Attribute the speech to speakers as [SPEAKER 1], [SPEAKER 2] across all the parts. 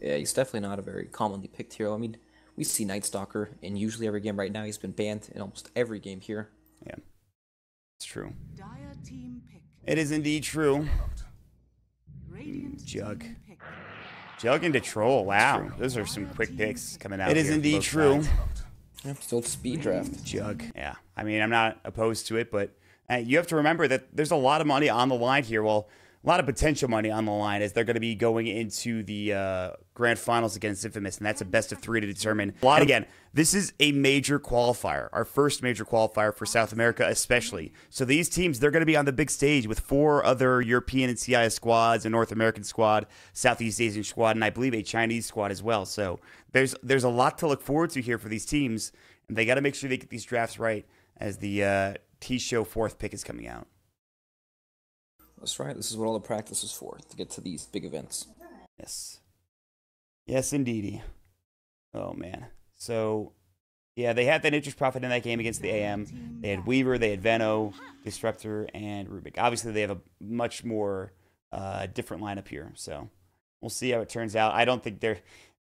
[SPEAKER 1] Yeah, he's definitely not a very commonly picked hero. I mean, we see Night Stalker in usually every game right now. He's been banned in almost every game here.
[SPEAKER 2] Yeah, it's true. It is indeed true. Jug. Jug into Troll. Wow, those are some quick picks coming out. It is indeed true.
[SPEAKER 1] Yeah, still speed draft.
[SPEAKER 2] Jug. Yeah, I mean, I'm not opposed to it, but you have to remember that there's a lot of money on the line here. Well, a lot of potential money on the line as they're going to be going into the grand finals against Infamous, and that's a best of 3 to determine. And again, this is a major qualifier, our first major qualifier for South America especially. So these teams, they're going to be on the big stage with 4 other European and CIS squads, a North American squad, Southeast Asian squad, and I believe a Chinese squad as well. So there's a lot to look forward to here for these teams, and they got to make sure they get these drafts right as the T-Show 4th pick is coming out.
[SPEAKER 1] That's right. This is what all the practice is for, to get to these big events.
[SPEAKER 2] Yes. Yes, indeedy. Oh, man. So, yeah, they had that interest profit in that game against the AM. They had Weaver, they had Veno, Disruptor, and Rubik. Obviously, they have a much more different lineup here. So, we'll see how it turns out. I don't think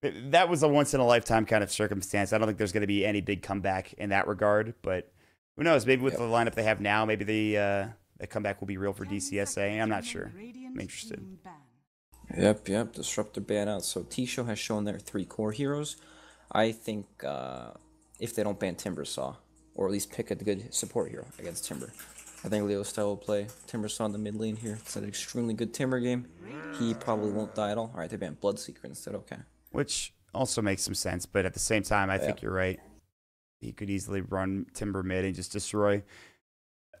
[SPEAKER 2] that was a once-in-a-lifetime kind of circumstance. I don't think there's going to be any big comeback in that regard. But who knows? Maybe with the lineup they have now, maybe the comeback will be real for DCSA. I'm not sure. I'm interested.
[SPEAKER 1] Yep. Disruptor ban out. So T-Show has shown their 3 core heroes. I think if they don't ban Timbersaw, or at least pick a good support hero against Timber, I think Leo Style will play Timbersaw in the mid lane here. It's an extremely good Timber game. He probably won't die at all. All right, they banned Bloodseeker instead. Okay.
[SPEAKER 2] Which also makes some sense, but at the same time, I think you're right. He could easily run Timber mid and just destroy.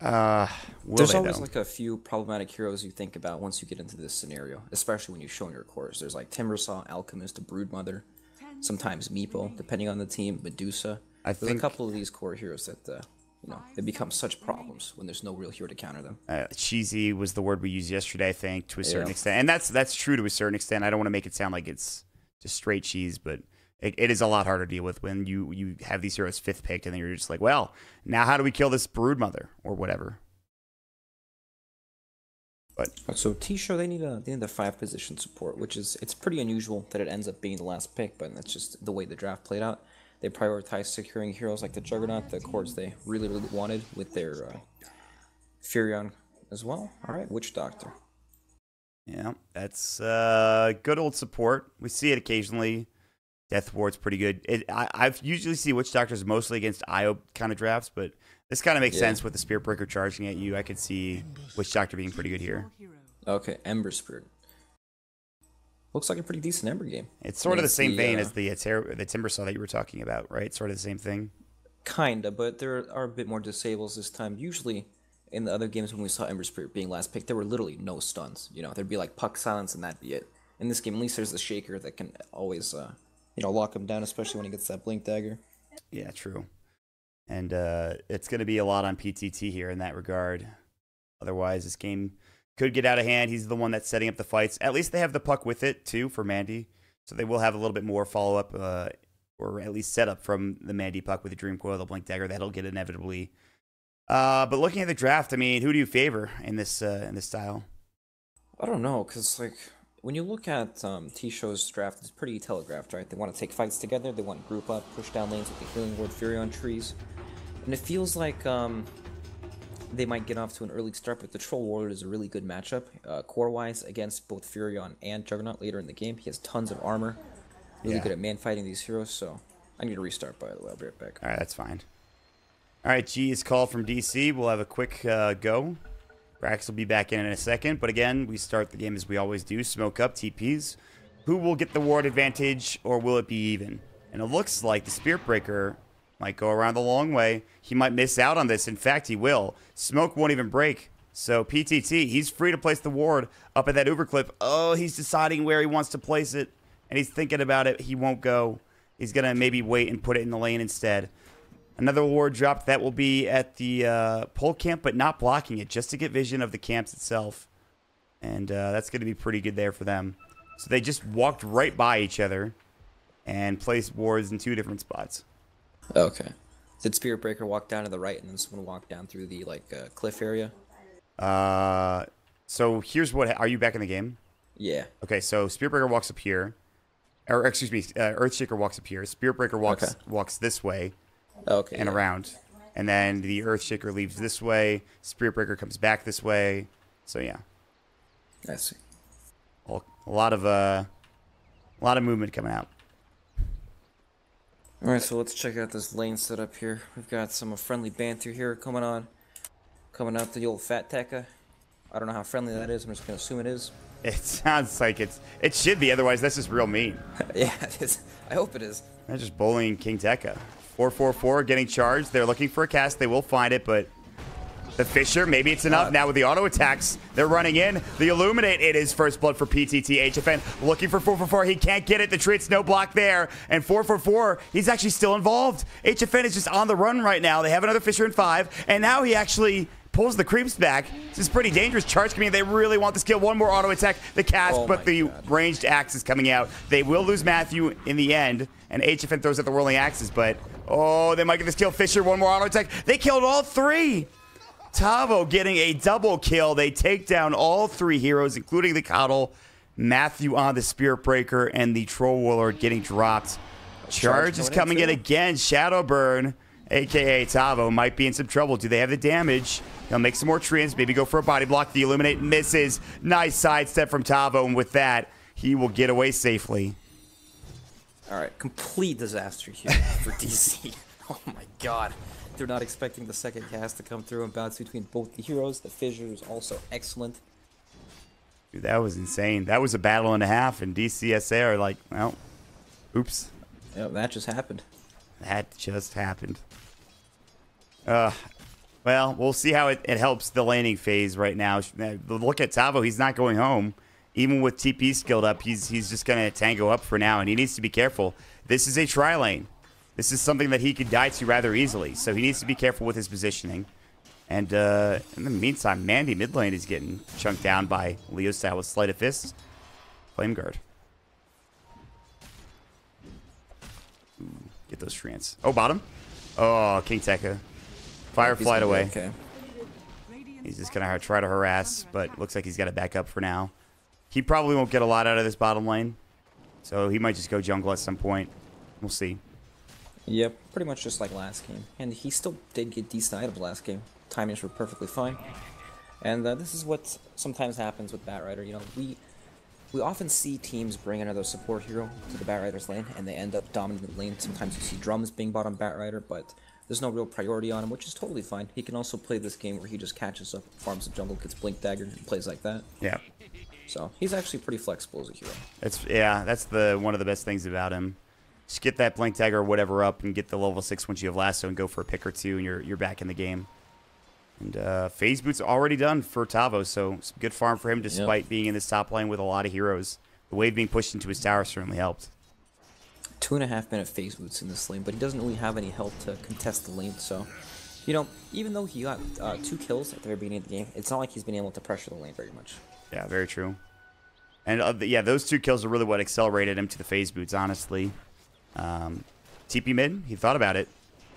[SPEAKER 1] There's always like a few problematic heroes you think about once you get into this scenario, especially when you're showing your cores. There's like Timbersaw, Alchemist, a Broodmother, sometimes Meepo, depending on the team, Medusa. There's a couple of these core heroes that they become such problems when there's no real hero to counter them.
[SPEAKER 2] Cheesy was the word we used yesterday, I think, to a certain extent, and that's true to a certain extent. I don't want to make it sound like it's just straight cheese, but it is a lot harder to deal with when you have these heroes 5th picked, and then you're just like, well, now how do we kill this Broodmother or whatever? But
[SPEAKER 1] so T-Show, they need a 5 position support, which it's pretty unusual that it ends up being the last pick, but that's just the way the draft played out. They prioritized securing heroes like the Juggernaut, the cores they really wanted with their Furion as well. All right, Witch Doctor.
[SPEAKER 2] Yeah, that's good old support. We see it occasionally. Death Ward's pretty good. I've usually see Witch Doctors mostly against IO kind of drafts, but this kind of makes sense with the Spirit Breaker charging at you. I could see Witch Doctor being pretty good here.
[SPEAKER 1] Okay, Ember Spirit. Looks like a pretty decent Ember game.
[SPEAKER 2] It's sort of the same vein as the Timbersaw that you were talking about, right? Sort of the same thing.
[SPEAKER 1] Kinda, but there are a bit more disables this time. Usually, in the other games when we saw Ember Spirit being last pick, there were literally no stuns. There'd be like Puck Silence and that'd be it. In this game, at least there's the Shaker that can always lock him down, especially when he gets that Blink Dagger.
[SPEAKER 2] Yeah, true. And it's going to be a lot on PTT here in that regard. Otherwise, this game could get out of hand. He's the one that's setting up the fights. At least they have the puck with it, too, for Mandy. So they will have a little bit more follow-up, or at least setup from the Mandy puck with the Dream Coil, the Blink Dagger. That'll get inevitably. But looking at the draft, I mean, who do you favor in this style?
[SPEAKER 1] I don't know, because, when you look at T-Show's draft, it's pretty telegraphed, right? They want to take fights together, they want to group up, push down lanes with the Healing Ward Furion trees. And it feels like they might get off to an early start, but the Troll Warlord is a really good matchup, core-wise, against both Furion and Juggernaut later in the game. He has tons of armor, really good at man-fighting these heroes, so I need to restart, by the way. I'll be right back.
[SPEAKER 2] All right, that's fine. All right, G is called from DC. We'll have a quick go. Brax will be back in a second, but again, we start the game as we always do. Smoke up, TPs. Who will get the ward advantage, or will it be even? And it looks like the Spirit Breaker might go around the long way. He might miss out on this. In fact, he will. Smoke won't even break. So PTT, he's free to place the ward up at that Uberclip. Oh, he's deciding where he wants to place it, and he's thinking about it. He won't go. He's going to maybe wait and put it in the lane instead. Another ward dropped. That will be at the pole camp, but not blocking it, just to get vision of the camps itself. And that's going to be pretty good there for them. So they just walked right by each other and placed wards in 2 different spots.
[SPEAKER 1] Okay. Did Spirit Breaker walk down to the right and then someone walk down through the cliff area?
[SPEAKER 2] So here's what... Are you back in the game?
[SPEAKER 1] Yeah.
[SPEAKER 2] Okay, so Spirit Breaker walks up here. or excuse me, Earthshaker walks up here. Spirit Breaker walks this way and around. And then the Earthshaker leaves this way. Spirit Breaker comes back this way. So yeah.
[SPEAKER 1] I see.
[SPEAKER 2] A lot of movement coming out.
[SPEAKER 1] All right, so let's check out this lane setup here. We've got some friendly banter here coming on. Coming up, the old Fat Tekka. I don't know how friendly that is. I'm just gonna assume it is.
[SPEAKER 2] It sounds like it should be. Otherwise, that's just real mean.
[SPEAKER 1] Yeah, it is. I hope it is.
[SPEAKER 2] They're just bullying King Tekka. 444 getting charged. They're looking for a cast. They will find it, but the Fissure, maybe it's enough. Now with the auto attacks, they're running in. The Illuminate, it is first blood for PTT. HFN looking for 444. He can't get it. The Treat's no block there. And 444, he's actually still involved. HFN is just on the run right now. They have another Fissure in 5, and now he actually pulls the creeps back. This is pretty dangerous. Charge coming in. They really want this kill. One more auto attack. The cast, but the ranged axe is coming out. They will lose Matthew in the end, and HFN throws out the whirling axes, but oh, they might get this kill. Fissure, one more auto attack. They killed all 3. Tavo getting a double kill. They take down all 3 heroes, including the Coddle. Matthew on the Spirit Breaker, and the Troll Warlord getting dropped. Charge is coming in again. Shadowburn, a.k.a. Tavo, might be in some trouble. Do they have the damage? He'll make some more treants, maybe go for a body block. The Illuminate misses. Nice sidestep from Tavo, and with that, he will get away safely.
[SPEAKER 1] All right, complete disaster here for DC. Oh my god. They're not expecting the second cast to come through and bounce between both the heroes. The Fissure is also excellent.
[SPEAKER 2] Dude, that was insane. That was a battle and a half, and DCSA are like, well, oops.
[SPEAKER 1] Yeah, that just happened.
[SPEAKER 2] That just happened. Well, we'll see how it helps the laning phase right now. Look at Tavo. He's not going home. Even with TP skilled up, he's just going to tango up for now, and he needs to be careful. This is a tri-lane. This is something that he could die to rather easily, so he needs to be careful with his positioning. And in the meantime, Mandy mid lane is getting chunked down by Leo style with Sleight of Fist. Flame Guard. Ooh, get those treants. Oh, bottom. Oh, King Tekka. Fire flight away.
[SPEAKER 1] Okay.
[SPEAKER 2] He's just going to try to harass, but looks like he's got to back up for now. He probably won't get a lot out of this bottom lane, so he might just go jungle at some point. We'll see.
[SPEAKER 1] Yep, pretty much just like last game. And he still did get decent items last game. Timings were perfectly fine. And this is what sometimes happens with Batrider. You know, we often see teams bring another support hero to the Batrider's lane, and they end up dominating the lane. Sometimes you see Drums being bought on Batrider, but there's no real priority on him, which is totally fine. He can also play this game where he just catches up, farms the jungle, gets Blink Dagger, and plays like that.
[SPEAKER 2] Yeah.
[SPEAKER 1] So he's actually pretty flexible as a hero.
[SPEAKER 2] That's one of the best things about him. Just get that Blink Dagger or whatever up and get the level 6 once you have Lasso and go for a pick or two, and you're back in the game. And Phase Boot's already done for Tavo, so some good farm for him despite being in this top lane with a lot of heroes. The wave being pushed into his tower certainly helped.
[SPEAKER 1] 2.5 minute Phase Boots in this lane, but he doesn't really have any help to contest the lane, so... You know, even though he got 2 kills at the very beginning of the game, it's not like he's been able to pressure the lane very much.
[SPEAKER 2] Yeah, very true. And yeah, those 2 kills are really what accelerated him to the Phase Boots, honestly. TP mid, he thought about it.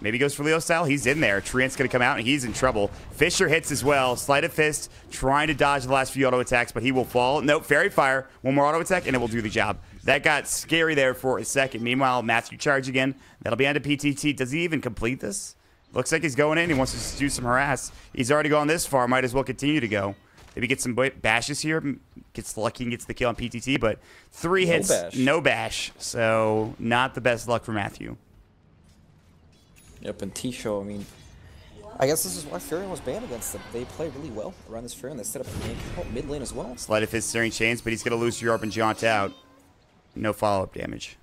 [SPEAKER 2] Maybe goes for Leo style. He's in there. Treant's going to come out, and he's in trouble. Fissure hits as well. Sleight of Fist, trying to dodge the last few auto attacks, but he will fall. Nope, Fairy Fire. One more auto attack, and it will do the job. That got scary there for a second. Meanwhile, Matthew charge again. That'll be onto PTT. Does he even complete this? Looks like he's going in. He wants to just do some harass. He's already gone this far. Might as well continue to go. Maybe get some bashes here. Gets lucky and gets the kill on PTT, but 3 hits, no bash. So not the best luck for Matthew.
[SPEAKER 1] Yep, and T-Show, I mean, I guess this is why Furion was banned against them. They play really well around this Furion. They set up the mid lane as well.
[SPEAKER 2] Sleight of Fist Searing Chains, but he's going to lose Europe and jaunt out. No follow-up damage.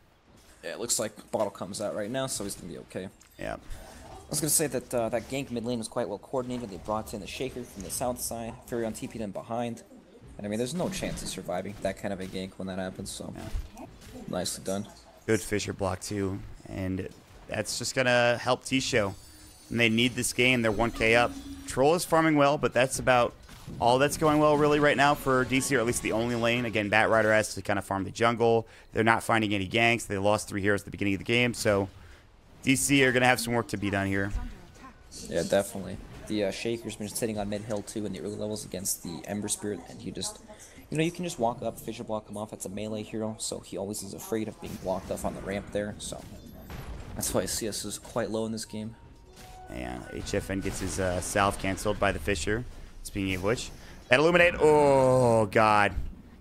[SPEAKER 1] Yeah, it looks like Bottle comes out right now, so he's going to be okay.
[SPEAKER 2] Yeah.
[SPEAKER 1] I was going to say that that gank mid lane was quite well coordinated. They brought in the Shaker from the south side. Furion TP'd in behind. And I mean, there's no chance of surviving that kind of a gank when that happens, so nicely done.
[SPEAKER 2] Good Fissure block, too. And that's just going to help T-Show. And they need this game. They're 1k up. Troll is farming well, but that's about all that's going well really right now for DC, or at least the only lane. Again, Batrider has to kind of farm the jungle. They're not finding any ganks. They lost 3 heroes at the beginning of the game, so DC are going to have some work to be done here.
[SPEAKER 1] Yeah, definitely. The Shaker's been sitting on mid hill too in the early levels against the Ember Spirit, and he You know, you can just walk up, Fissure block him off. It's a melee hero, so he always is afraid of being blocked off on the ramp there, so that's why CS is quite low in this game.
[SPEAKER 2] And HFN gets his salve canceled by the Fissure. Speaking of which, that Illuminate, oh god.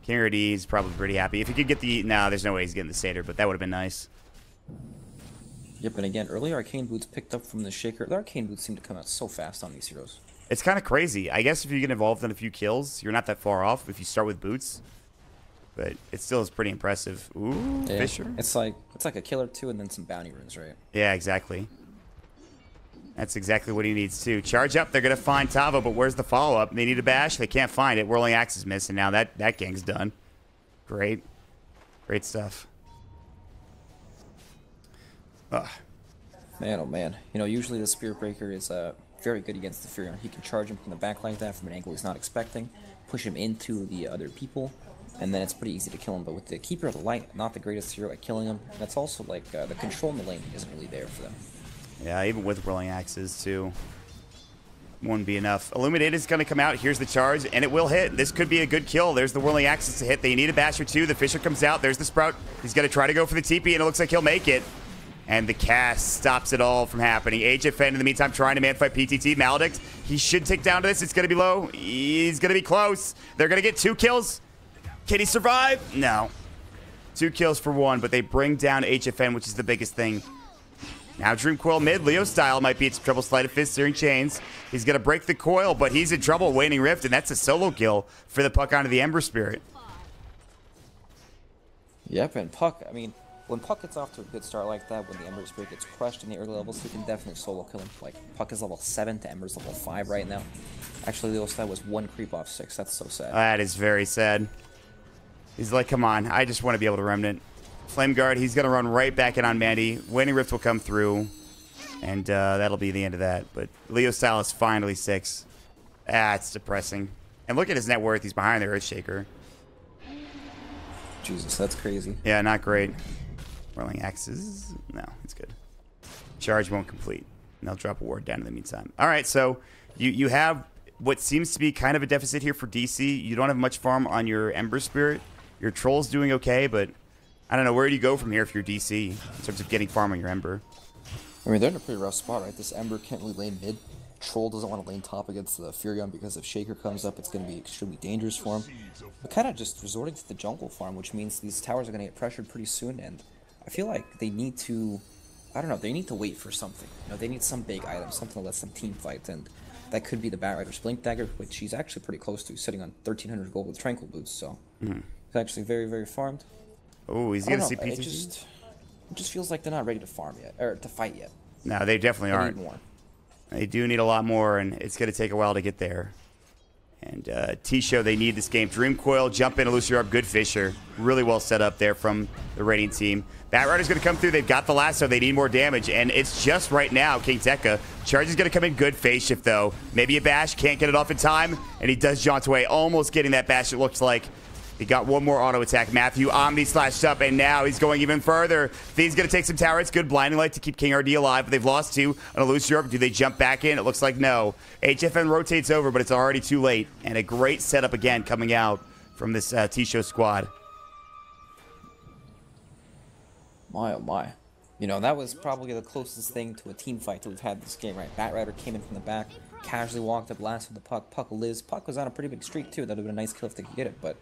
[SPEAKER 2] King RD is probably pretty happy. If he could get the, no, there's no way he's getting the Satyr, but that would have been nice.
[SPEAKER 1] Yep, and again, early Arcane Boots picked up from the Shaker. The Arcane Boots seem to come out so fast on these heroes.
[SPEAKER 2] It's kind of crazy. I guess if you get involved in a few kills, you're not that far off if you start with boots. But it still is pretty impressive. Ooh,
[SPEAKER 1] yeah,
[SPEAKER 2] Fissure.
[SPEAKER 1] It's like a kill or two and then some bounty runes, right?
[SPEAKER 2] Yeah, exactly. That's exactly what he needs to. Charge up. They're going to find Tavo, but where's the follow-up? They need a bash. They can't find it. Whirling Axe is missing now. That gang's done. Great. Great stuff. Ugh.
[SPEAKER 1] Man, oh man. You know, usually the Spirit Breaker is very good against the Furion. He can charge him from the back like that from an angle he's not expecting, push him into the other people, and then it's pretty easy to kill him. But with the Keeper of the Light, not the greatest hero at killing him. That's also like the control in the lane isn't really there for them.
[SPEAKER 2] Yeah, even with Whirling Axes, too. Wouldn't be enough. Illuminate is going to come out. Here's the charge, and it will hit. This could be a good kill. There's the Whirling Axes to hit. They need a bash or two. The Fissure comes out. There's the Sprout. He's going to try to go for the TP, and it looks like he'll make it. And the cast stops it all from happening. HFN, in the meantime, trying to man-fight PTT. Maledict, he should take down to this. It's going to be low. He's going to be close. They're going to get 2 kills. Can he survive? No. 2 kills for 1, but they bring down HFN, which is the biggest thing. Now Dream Coil mid. Leo style might be in some trouble. Sleight of Fist, Searing Chains. He's going to break the coil, but he's in trouble. Waning Rift, and that's a solo kill for the Puck onto the Ember Spirit.
[SPEAKER 1] Yep, and Puck, I mean, when Puck gets off to a good start like that, when the Ember Spirit gets crushed in the early levels, he can definitely solo kill him. Like, Puck is level 7 to Ember's level 5 right now. Actually, Leo's stat was 1 creep off 6. That's so sad.
[SPEAKER 2] That is very sad. He's like, come on, I just want to be able to Remnant. Flame Guard, he's going to run right back in on Mandy. Waning Rift will come through, and that'll be the end of that. But Leo style is finally 6. That's depressing. And look at his net worth. He's behind the Earthshaker.
[SPEAKER 1] Jesus, that's crazy.
[SPEAKER 2] Yeah, not great. Whirling Axes. No, it's good. Charge won't complete. And they'll drop a ward down in the meantime. All right, so you have what seems to be kind of a deficit here for DC. You don't have much farm on your Ember Spirit. Your Troll's doing okay, but I don't know. Where do you go from here if you're DC in terms of getting farm on your Ember?
[SPEAKER 1] I mean, they're in a pretty rough spot, right? This Ember can't really lane mid. Troll doesn't want to lane top against the Furion because if Shaker comes up, it's going to be extremely dangerous for him. But kind of just resorting to the jungle farm, which means these towers are going to get pressured pretty soon, and I feel like they need to, I don't know, they need to wait for something. You know, they need some big item, something to let some team fight, and that could be the Batrider's Blink Dagger, which he's actually pretty close to, sitting on 1,300 gold with Tranquil Boots, so he's actually very, very farmed.
[SPEAKER 2] Oh, he's going to see
[SPEAKER 1] It
[SPEAKER 2] PTG?
[SPEAKER 1] just feels like they're not ready to farm yet, or to fight yet.
[SPEAKER 2] No, they definitely aren't.
[SPEAKER 1] Need more.
[SPEAKER 2] They do need a lot more, and it's going to take a while to get there. And T-Show, they need this game. Dream Coil, jump in, Lucifer up, good Fissure. Really well set up there from the Radiant team. Batrider's going to come through. They've got the lasso. They need more damage, and it's just right now, King Tekka. Charge is going to come in, good phase shift, though. Maybe a bash, can't get it off in time, and he does jaunt away, almost getting that bash, it looks like. He got one more auto attack. Matthew Omni slashed up, and now he's going even further. He's going to take some tower. It's good blinding light to keep King RD alive, but they've lost 2 on a loose Europe. Do they jump back in? It looks like no. HFN rotates over, but it's already too late. And a great setup again coming out from this T-Show squad.
[SPEAKER 1] My, oh my. You know, that was probably the closest thing to a team fight that we've had this game, right? Batrider came in from the back, casually walked up, lasted the Puck. Puck lives. Puck was on a pretty big streak, too. That would have been a nice kill if they could get it, but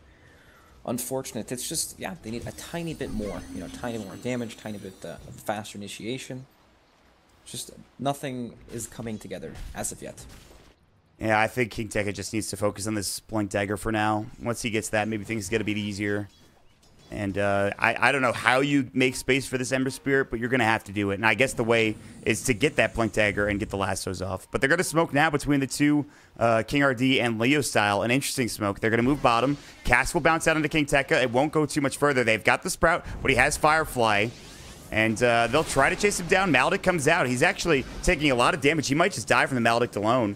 [SPEAKER 1] unfortunate. It's just, yeah, they need a tiny bit more, you know, tiny more damage, tiny bit faster initiation. Just nothing is coming together as of yet.
[SPEAKER 2] Yeah, I think King Tekka just needs to focus on this Blink Dagger for now. Once he gets that, maybe things get a bit easier. And I don't know how you make space for this Ember Spirit, but you're going to have to do it. And I guess the way is to get that Blink Dagger and get the lassos off. But they're going to smoke now between the 2, King RD and Leo style. An interesting smoke. They're going to move bottom. Cast will bounce out into King Tekka. It won't go too much further. They've got the Sprout, but he has Firefly. And they'll try to chase him down. Maledict comes out. He's actually taking a lot of damage. He might just die from the Maledict alone.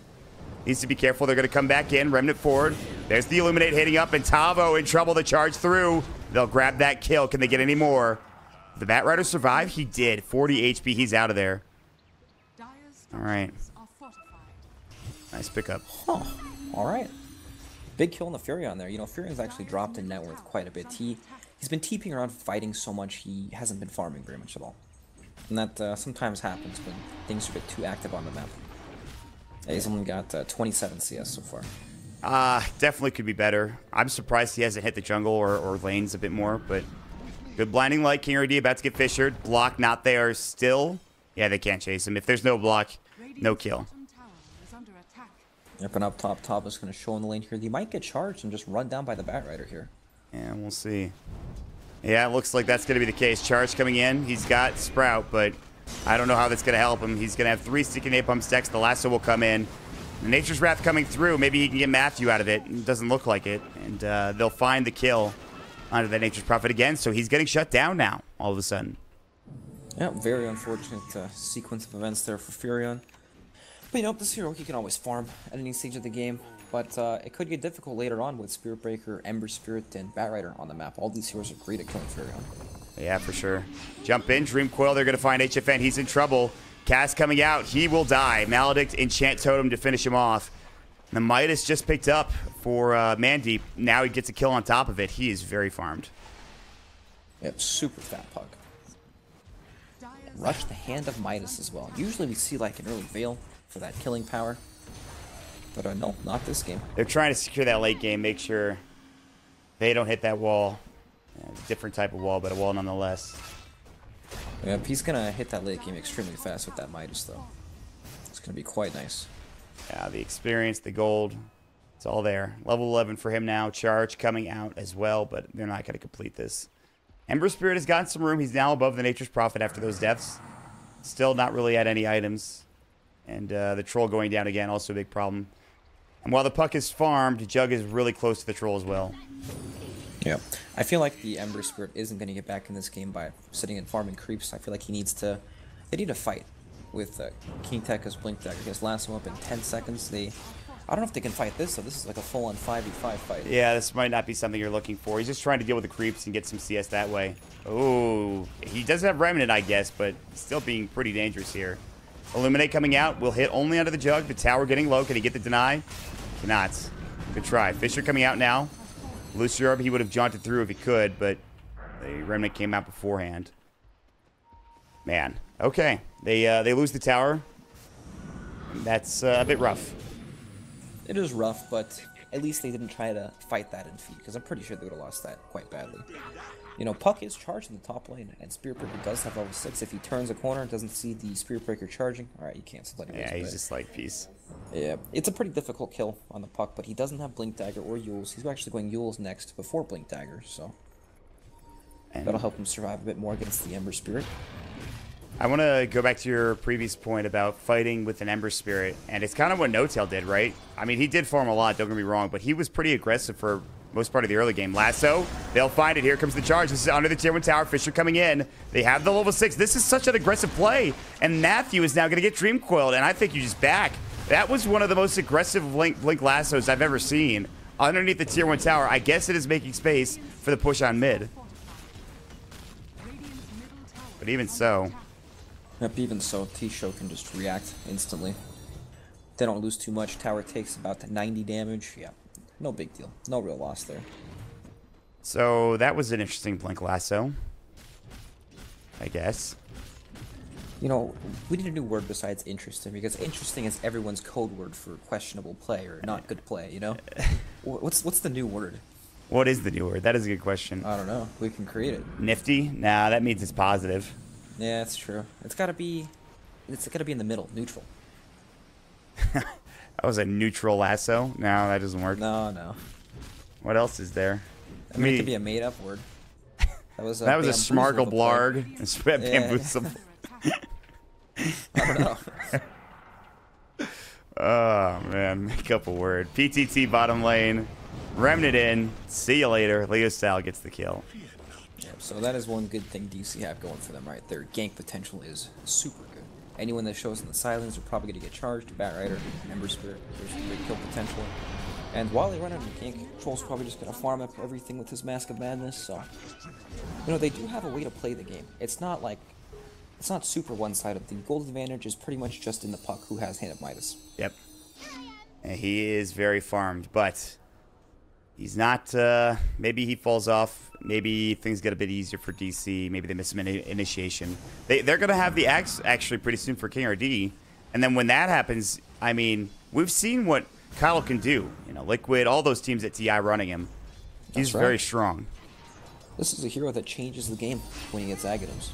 [SPEAKER 2] Needs to be careful. They're going to come back in. Remnant forward. There's the Illuminate hitting up, and Tavo in trouble to charge through. They'll grab that kill. Can they get any more? Did the Batrider survive? He did. 40 HP. He's out of there. All right. Nice pickup.
[SPEAKER 1] Oh, all right. Big kill on the Furion there. You know, Furion's actually dropped in net worth quite a bit. He's been TPing around fighting so much, he hasn't been farming very much at all. And that sometimes happens when things are a bit too active on the map. He's only got 27 CS so far.
[SPEAKER 2] Definitely could be better. I'm surprised he hasn't hit the jungle or lanes a bit more, but good blinding light. King RD about to get fissured. Block not there still. Yeah, they can't chase him. If there's no block, no kill.
[SPEAKER 1] Yep, and up top is going to show in the lane here. He might get charged and just run down by the Bat Rider here.
[SPEAKER 2] Yeah, we'll see. Yeah, it looks like that's going to be the case. Charge coming in. He's got Sprout, but I don't know how that's going to help him. He's going to have 3 sticky napalm stacks. The lasso will come in. Nature's Wrath coming through. Maybe he can get Matthew out of it. It doesn't look like it. And they'll find the kill onto that Nature's Prophet again. So he's getting shut down now, all of a sudden.
[SPEAKER 1] Yeah, very unfortunate sequence of events there for Furion. But you know, this hero, he can always farm at any stage of the game. But it could get difficult later on with Spirit Breaker, Ember Spirit, and Bat Rider on the map. All these heroes are great at killing Furion.
[SPEAKER 2] Yeah, for sure. Jump in, Dream Coil. They're going to find HFN. He's in trouble. Cass coming out. He will die. Maledict, Enchant Totem to finish him off. The Midas just picked up for Mandeep. Now he gets a kill on top of it. He is very farmed.
[SPEAKER 1] Yep, super fat pug. Rush the Hand of Midas as well. Usually we see like an early Veil for that killing power. But no, not this game.
[SPEAKER 2] They're trying to secure that late game, make sure they don't hit that wall. Different type of wall, but a wall nonetheless.
[SPEAKER 1] Yep, he's going to hit that late game extremely fast with that Midas, though. It's going to be quite nice.
[SPEAKER 2] Yeah, the experience, the gold, it's all there. Level 11 for him now. Charge coming out as well, but they're not going to complete this. Ember Spirit has gotten some room. He's now above the Nature's Prophet after those deaths. Still not really at any items. And the Troll going down again, also a big problem. And while the Puck is farmed, Jug is really close to the Troll as well.
[SPEAKER 1] Yeah, I feel like the Ember Spirit isn't going to get back in this game by sitting and farming creeps. I feel like he needs to... They need to fight with King Tekka's Blink Dagger. He has lasso up in 10 seconds. I don't know if they can fight this, so this is like a full-on 5v5 fight.
[SPEAKER 2] Yeah, this might not be something you're looking for. He's just trying to deal with the creeps and get some CS that way. Oh, he does have Remnant, I guess, but still being pretty dangerous here. Illuminate coming out. Will hit only under the Jug. The tower getting low. Can he get the deny? Cannot. Good try. Fisher coming out now. Luciorb, he would have jaunted through if he could, but the Remnant came out beforehand. Man. Okay. They lose the tower. That's a bit rough.
[SPEAKER 1] It is rough, but at least they didn't try to fight that in feed, because I'm pretty sure they would have lost that quite badly. You know, Puck is charged in the top lane, and Spirit Breaker does have level 6. If he turns a corner, doesn't see the Spirit Breaker charging, alright, you cancel that.
[SPEAKER 2] Yeah, he's just like, peace.
[SPEAKER 1] Yeah, it's a pretty difficult kill on the Puck, but he doesn't have Blink Dagger or Yules. He's actually going Yules next before Blink Dagger, so that'll help him survive a bit more against the Ember Spirit.
[SPEAKER 2] I want to go back to your previous point about fighting with an Ember Spirit, and it's kind of what No-Tail did, right? I mean, he did farm a lot, don't get me wrong, but he was pretty aggressive for most part of the early game. Lasso, they'll find it. Here comes the charge. This is under the tier 1 tower. Fisher coming in. They have the level 6. This is such an aggressive play, and Matthew is now going to get Dream Coiled, and I think you just back. That was one of the most aggressive Blink lassos I've ever seen underneath the tier 1 tower. I guess it is making space for the push on mid. But even so...
[SPEAKER 1] Yep, even so, T-Show can just react instantly. They don't lose too much. Tower takes about 90 damage. Yeah, no big deal. No real loss there.
[SPEAKER 2] So that was an interesting Blink lasso, I guess.
[SPEAKER 1] You know, we need a new word besides interesting, because interesting is everyone's code word for questionable play or not good play, you know? What's the new word?
[SPEAKER 2] What is the new word? That is a good question.
[SPEAKER 1] I don't know. We can create it.
[SPEAKER 2] Nifty? Nah, that means it's positive.
[SPEAKER 1] Yeah, that's true. It's gotta be in the middle, neutral.
[SPEAKER 2] That was a neutral lasso? No, that doesn't work.
[SPEAKER 1] No.
[SPEAKER 2] What else is there?
[SPEAKER 1] I mean, it could be a made-up word. That was a
[SPEAKER 2] Smargle Blarg. Bamboozle.
[SPEAKER 1] I don't know.
[SPEAKER 2] Oh, man. Make up a word. PTT bottom lane. Remnant in. See you later. Leo Style gets the kill.
[SPEAKER 1] Yeah, so that is one good thing DC have going for them, right? Their gank potential is super good. Anyone that shows in the silence are probably going to get charged. Bat Rider, Ember Spirit, there's great kill potential. And while they run out of gank, Troll's probably just going to farm up everything with his Mask of Madness, so... You know, they do have a way to play the game. It's not super one-sided. The gold advantage is pretty much just in the Puck, who has Hand of Midas.
[SPEAKER 2] Yep. And he is very farmed, but He's not, maybe he falls off. Maybe things get a bit easier for DC. Maybe they miss some initiation. They're going to have the Axe actually pretty soon for King RD. And then when that happens, I mean, we've seen what Kyle can do. You know, Liquid, all those teams at TI running him. He's very strong.
[SPEAKER 1] This is a hero that changes the game when he gets Aghanims.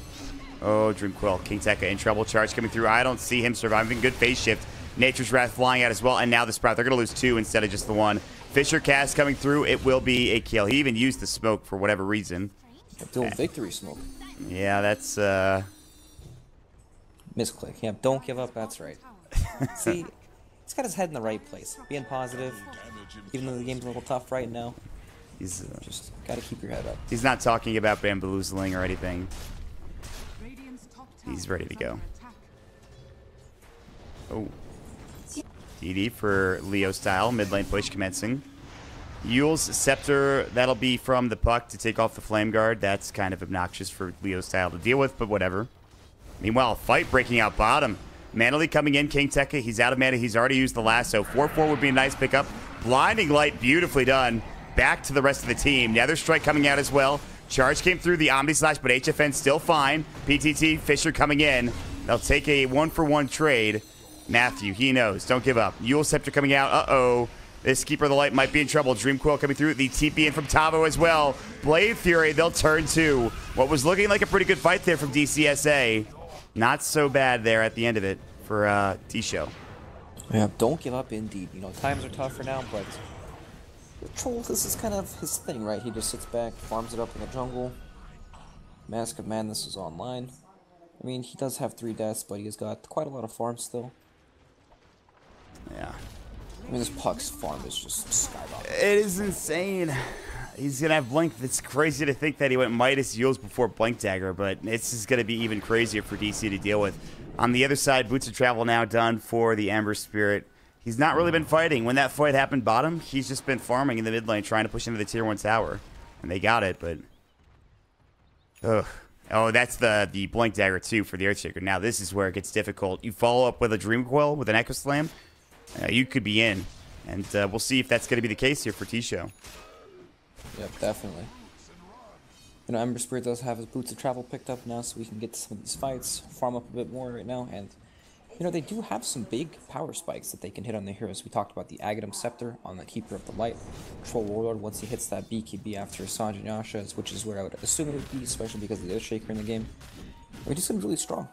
[SPEAKER 2] Oh, Dreamquill. King Tekka in trouble. Charge coming through. I don't see him surviving. Good phase shift. Nature's Wrath flying out as well. And now the Sprout. They're going to lose 2 instead of just the 1. Fisher cast coming through. It will be a kill. He even used the smoke for whatever reason.
[SPEAKER 1] Doing victory smoke.
[SPEAKER 2] Yeah, that's
[SPEAKER 1] misclick. Yeah, don't give up. That's right. See, he's got his head in the right place. Being positive, even though the game's a little tough right now.
[SPEAKER 2] He's
[SPEAKER 1] just gotta keep your head up.
[SPEAKER 2] He's not talking about bamboozling or anything. He's ready to go. Oh. DD for Leo style. Mid lane push commencing. Yule's Scepter, that'll be from the puck to take off the Flame Guard. That's kind of obnoxious for Leo style to deal with, but whatever. Meanwhile, fight breaking out bottom. Manly coming in, King Tekka. He's out of mana. He's already used the lasso. 4-4 would be a nice pickup. Blinding Light, beautifully done. Back to the rest of the team. Nether Strike coming out as well. Charge came through the Omni Slash, but HFN still fine. PTT, Fisher coming in. They'll take a 1-for-1 trade. Matthew, he knows. Don't give up. Yule Scepter coming out. Uh-oh. This Keeper of the Light might be in trouble. Dreamquill coming through. The TP in from Tavo as well. Blade Fury, they'll turn 2. What was looking like a pretty good fight there from DCSA. Not so bad there at the end of it for T-Show.
[SPEAKER 1] Yeah, don't give up indeed. You know, times are tougher now, but Troll, this is kind of his thing, right? He just sits back, farms it up in the jungle. Mask of Madness is online. I mean, he does have 3 deaths, but he's got quite a lot of farm still.
[SPEAKER 2] Yeah.
[SPEAKER 1] I mean, this Puck's farm is just skyrocketing.
[SPEAKER 2] It is insane. He's going to have Blink. It's crazy to think that he went Midas Yules before Blink Dagger, but this is going to be even crazier for DC to deal with. On the other side, Boots of Travel now done for the Ember Spirit. He's not really been fighting. When that fight happened bottom, he's just been farming in the mid lane, trying to push into the tier 1 tower. And they got it, but... Ugh. Oh, that's the Blink Dagger, too, for the Earthshaker. Now, this is where it gets difficult. You follow up with a Dreamquill, with an Echo Slam, you could be in. And we'll see if that's going to be the case here for T-Show.
[SPEAKER 1] Yep, definitely. You know, Ember Spirit does have his Boots of Travel picked up now, so we can get to some of these fights, farm up a bit more right now, and... You know, they do have some big power spikes that they can hit on their heroes. We talked about the Aghanim Scepter on the Keeper of the Light. Troll Warlord, once he hits that BKB after Sanj and Yasha, which is where I would assume it would be, especially because of the Earthshaker in the game. I mean, he's been really strong.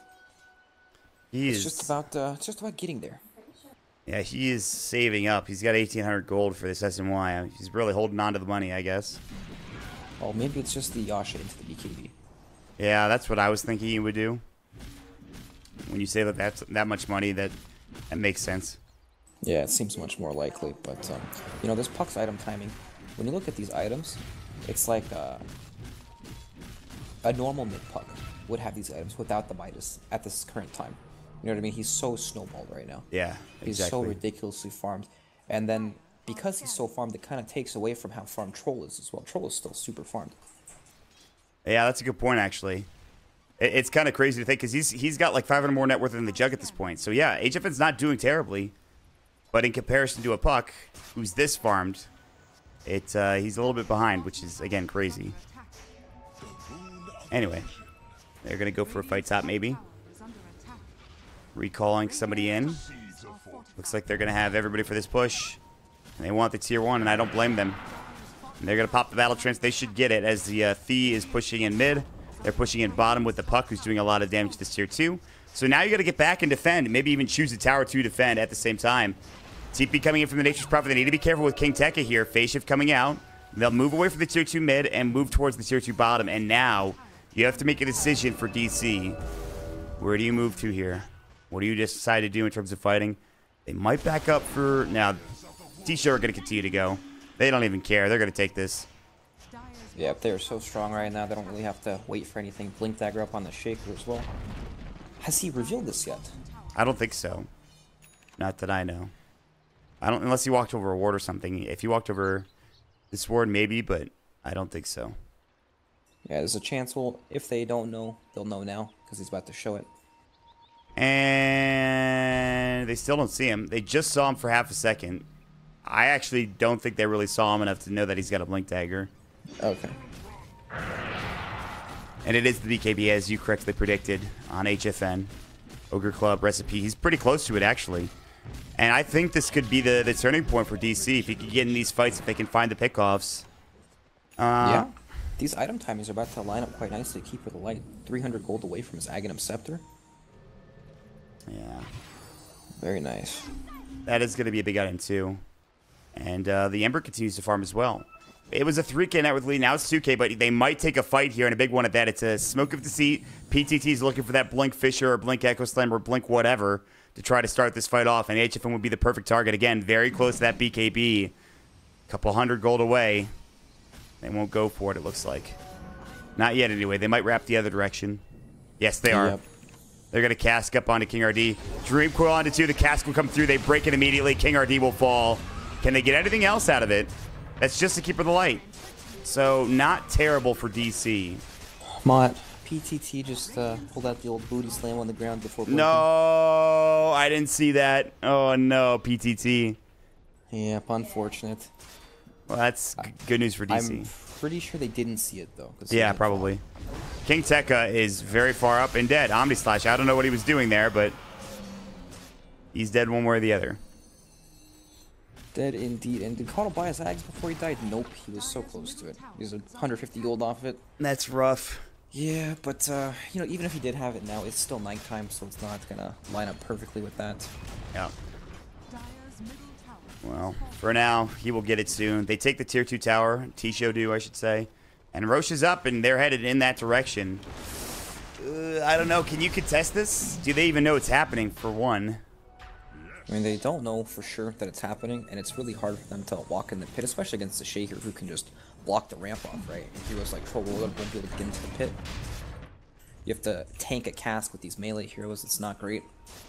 [SPEAKER 1] It's just about getting there.
[SPEAKER 2] Yeah, he is saving up. He's got 1,800 gold for this SMY. He's really holding on to the money, I guess.
[SPEAKER 1] Oh, maybe it's just the Yasha into the BKB.
[SPEAKER 2] Yeah, that's what I was thinking he would do. When you save up that much money, that makes sense.
[SPEAKER 1] Yeah, it seems much more likely, but you know, this Puck's item timing, when you look at these items, it's like a normal mid-Puck would have these items without the Midas at this current time. You know what I mean? He's so snowballed right now.
[SPEAKER 2] Yeah, exactly.
[SPEAKER 1] He's so ridiculously farmed. And then, because he's so farmed, it kind of takes away from how farmed Troll is as well. Troll is still super farmed.
[SPEAKER 2] Yeah, that's a good point, actually. It's kind of crazy to think, because he's got like 500 more net worth than the Jug at this point. So yeah, HFN's not doing terribly. But in comparison to a Puck, who's this farmed, he's a little bit behind, which is, again, crazy. Anyway, they're going to go for a fight top, maybe. Recalling somebody in. Looks like they're going to have everybody for this push. And they want the tier 1, and I don't blame them. And they're going to pop the battle trance. They should get it, as the Thea is pushing in mid. They're pushing in bottom with the Puck, who's doing a lot of damage to this tier 2. So now you got to get back and defend. Maybe even choose a tower to defend at the same time. TP coming in from the Nature's Prophet. They need to be careful with King Tekka here. Phase shift coming out. They'll move away from the tier 2 mid and move towards the tier 2 bottom. And now you have to make a decision for DC. Where do you move to here? What do you decide to do in terms of fighting? They might back up for... Now, T-Show are going to continue to go. They don't even care. They're going to take this.
[SPEAKER 1] Yeah, they're so strong right now, they don't really have to wait for anything. Blink Dagger up on the Shaker as well. Has he revealed this yet?
[SPEAKER 2] I don't think so. Not that I know. I don't, unless he walked over a ward or something. If he walked over this ward, maybe, but I don't think so.
[SPEAKER 1] Yeah, there's a chance, well, if they don't know, they'll know now, because he's about to show it.
[SPEAKER 2] And they still don't see him. They just saw him for half a second. I actually don't think they really saw him enough to know that he's got a Blink Dagger.
[SPEAKER 1] Okay.
[SPEAKER 2] And it is the BKB, as you correctly predicted, on HFN. Ogre Club recipe. He's pretty close to it, actually. And I think this could be the turning point for DC. If he can get in these fights, if they can find the pickoffs.
[SPEAKER 1] Yeah. These item timings are about to line up quite nicely. Keeper of the Light, 300 gold away from his Aghanim Scepter.
[SPEAKER 2] Yeah.
[SPEAKER 1] Very nice.
[SPEAKER 2] That is going to be a big item, too. And the Ember continues to farm as well. It was a 3K net with lead. Now it's 2K, but they might take a fight here, and a big one at that. It's a Smoke of Deceit. PTT is looking for that Blink Fisher or Blink Echo Slam or Blink whatever to try to start this fight off, and HFN would be the perfect target. Again, very close to that BKB. Couple hundred gold away. They won't go for it, it looks like. Not yet, anyway. They might wrap the other direction. Yes, they are. Yep. They're going to cask up onto King RD. Dream Coil onto 2. The cask will come through. They break it immediately. King RD will fall. Can they get anything else out of it? That's just to keep her the light. So, not terrible for DC.
[SPEAKER 1] Mott. PTT just pulled out the old booty slam on the ground before breaking.
[SPEAKER 2] No, I didn't see that. Oh, no, PTT.
[SPEAKER 1] Yep, unfortunate.
[SPEAKER 2] Well, that's good news for DC.
[SPEAKER 1] I'm pretty sure they didn't see it, though.
[SPEAKER 2] Yeah, probably. King Tekka is very far up and dead. Omni Slash, I don't know what he was doing there, but he's dead one way or the other.
[SPEAKER 1] Dead indeed. And did Caught buy his Ags before he died? Nope, he was so close to it. He was 150 gold off of it.
[SPEAKER 2] That's rough.
[SPEAKER 1] Yeah, but, you know, even if he did have it now, it's still nighttime, so it's not going to line up perfectly with that.
[SPEAKER 2] Yeah. Well, for now, he will get it soon. They take the tier 2 tower. T-Show do, I should say. And Roche is up, and they're headed in that direction. I don't know. Can you contest this? Do they even know it's happening, for one?
[SPEAKER 1] I mean, they don't know for sure that it's happening, and it's really hard for them to walk in the pit, especially against the Shaker, who can just block the ramp off, right? If he was like, troll roll up, won't be able to get into the pit. You have to tank a cask with these melee heroes. It's not great.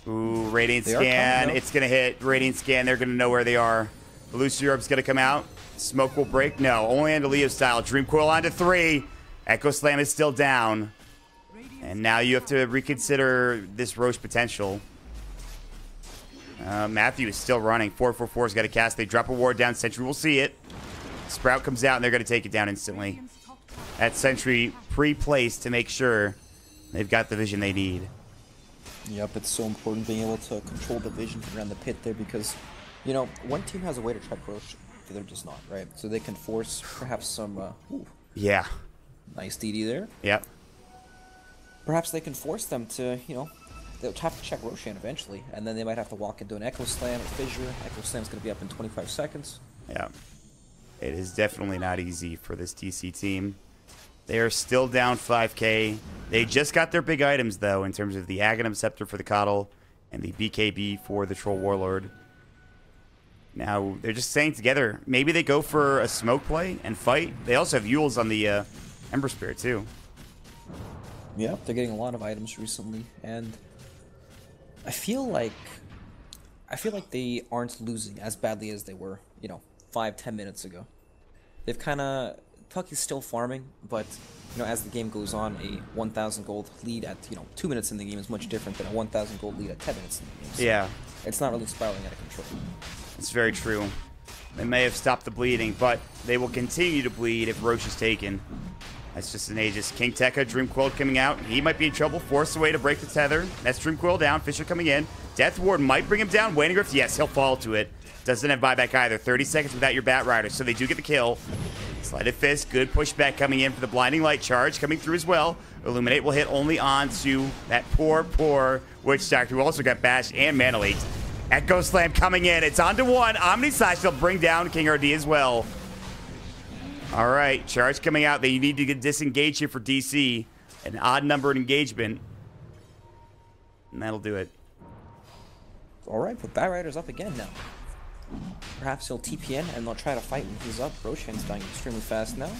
[SPEAKER 2] Ooh, Radiant Scan. It's going to hit. Radiant Scan. They're going to know where they are. Elusive Orb's going to come out. Smoke will break. No, only under Leo style. Dream Coil onto 3. Echo Slam is still down. And now you have to reconsider this Roche potential. Matthew is still running. 444's got a cast. They drop a ward down. Sentry will see it. Sprout comes out, and they're going to take it down instantly. That Sentry pre-placed to make sure they've got the vision they need.
[SPEAKER 1] Yep, it's so important being able to control the vision around the pit there because, you know, one team has a way to trap Roche, the other does not, right? So they can force perhaps some,
[SPEAKER 2] yeah.
[SPEAKER 1] Nice DD there.
[SPEAKER 2] Yep.
[SPEAKER 1] Perhaps they can force them to, you know, they'll have to check Roshan eventually, and then they might have to walk into an Echo Slam or Fissure. Echo Slam's going to be up in 25 seconds.
[SPEAKER 2] Yeah. It is definitely not easy for this DC team. They are still down 5K. They just got their big items, though, in terms of the Aghanim Scepter for the Coddle and the BKB for the Troll Warlord. Now, they're just staying together. Maybe they go for a smoke play and fight. They also have Yules on the Ember Spirit, too.
[SPEAKER 1] Yeah, they're getting a lot of items recently, and I feel like they aren't losing as badly as they were, you know, 5-10 minutes ago. They've kind of... Tucky's still farming, but, you know, as the game goes on, a 1,000 gold lead at, you know, 2 minutes in the game is much different than a 1,000 gold lead at 10 minutes in the game. So
[SPEAKER 2] yeah.
[SPEAKER 1] It's not really spiraling out of control.
[SPEAKER 2] It's very true. They may have stopped the bleeding, but they will continue to bleed if Roche is taken. That's just an Aegis. King Tekka, Dream Coil coming out. He might be in trouble. Forced away to break the tether. That's Dream Coil down. Fisher coming in. Death Ward might bring him down. Waning Grift, yes, he'll fall to it. Doesn't have buyback either. 30 seconds without your Bat Rider, so they do get the kill. Sleight of Fist, good pushback coming in for the Blinding Light charge coming through as well. Illuminate will hit only onto that poor Witch Doctor who also got bashed and Mana Leaked. Echo Slam coming in. It's onto 1. Omni Slash will bring down King RD as well. All right, charge coming out. They need to get disengaged here for DC. An odd numbered engagement. And that'll do it.
[SPEAKER 1] All right, but Bat Rider's up again now. Perhaps he'll TPN and they'll try to fight when he's up. Roshan's dying extremely fast now.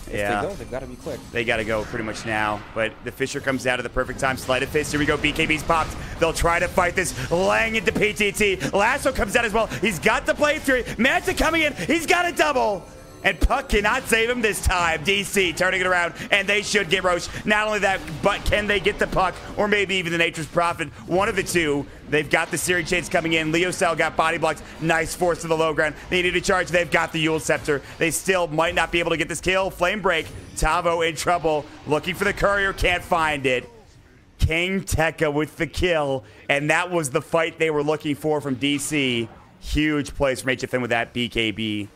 [SPEAKER 1] If they go, they've got to be quick.
[SPEAKER 2] They got to go pretty much now. But the Fisher comes out at the perfect time. Sleight of Fist. Here we go. BKB's popped. They'll try to fight this. Lang into PTT. Lasso comes out as well. He's got the blade fury. Manta coming in. He's got a double. And Puck cannot save him this time. DC turning it around, and they should get Roche. Not only that, but can they get the Puck, or maybe even the Nature's Prophet? One of the two. They've got the Searing Chains coming in. Leo Cell got body blocks. Nice force to the low ground. They need to charge. They've got the Yule Scepter. They still might not be able to get this kill. Flame Break. Tavo in trouble. Looking for the Courier. Can't find it. King Tekka with the kill. And that was the fight they were looking for from DC. Huge plays from HFN with that BKB.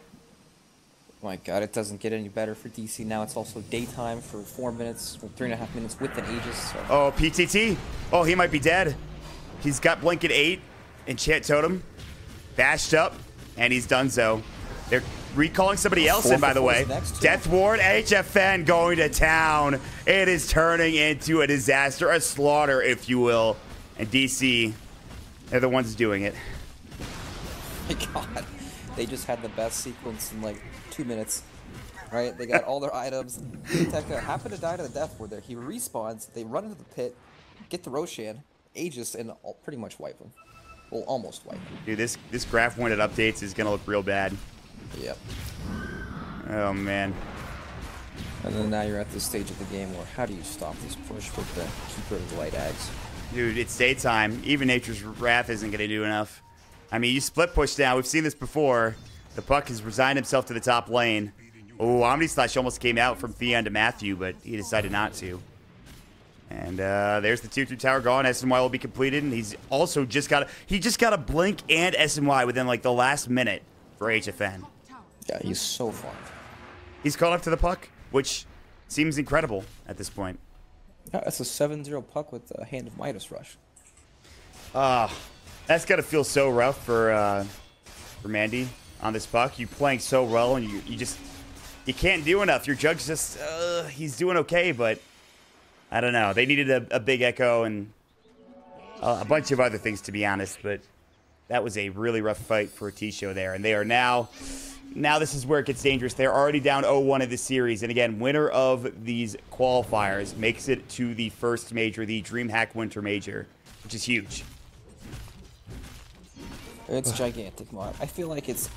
[SPEAKER 1] My God, it doesn't get any better for DC now. It's also daytime for 4 minutes, or 3.5 minutes with an Aegis. So.
[SPEAKER 2] Oh, PTT. Oh, he might be dead. He's got Blink at 8. Enchant Totem. Bashed up. And he's done so. They're recalling somebody else in, by the way. Death Ward, HFN going to town. It is turning into a disaster, a slaughter, if you will. And DC, they're the ones doing it.
[SPEAKER 1] My God. They just had the best sequence in like 2 minutes, right? They got all their items. Tekka happened to die to the Death Ward there. He respawns, they run into the pit, get the Roshan, Aegis, and pretty much wipe him. Well, almost wipe him.
[SPEAKER 2] Dude, this graph when it updates is going to look real bad.
[SPEAKER 1] Yep.
[SPEAKER 2] Oh, man.
[SPEAKER 1] And then now you're at this stage of the game where how do you stop this push with the Keeper of the Light Ags?
[SPEAKER 2] Dude, it's daytime. Even Nature's Wrath isn't going to do enough. I mean, you split push now. We've seen this before. The Puck has resigned himself to the top lane. Oh, Omni Slash almost came out from Theon to Matthew, but he decided not to. And there's the tier 2 tower gone. SNY will be completed, and he's also just got a Blink and SNY within like the last minute for HFN.
[SPEAKER 1] Yeah, he's so far.
[SPEAKER 2] He's caught up to the Puck, which seems incredible at this point.
[SPEAKER 1] Yeah, that's a 7-0 Puck with a Hand of Midas rush.
[SPEAKER 2] That's got to feel so rough for Mandy on this Puck. You playing so well, and you can't do enough. Your Jug's just he's doing okay, but I don't know. They needed a big echo and a bunch of other things, to be honest. But that was a really rough fight for T-Show there, and they are now this is where it gets dangerous. They're already down 0-1 in the series, and again, winner of these qualifiers makes it to the first major, the DreamHack Winter Major, which is huge.
[SPEAKER 1] It's gigantic, Mod. I feel like it's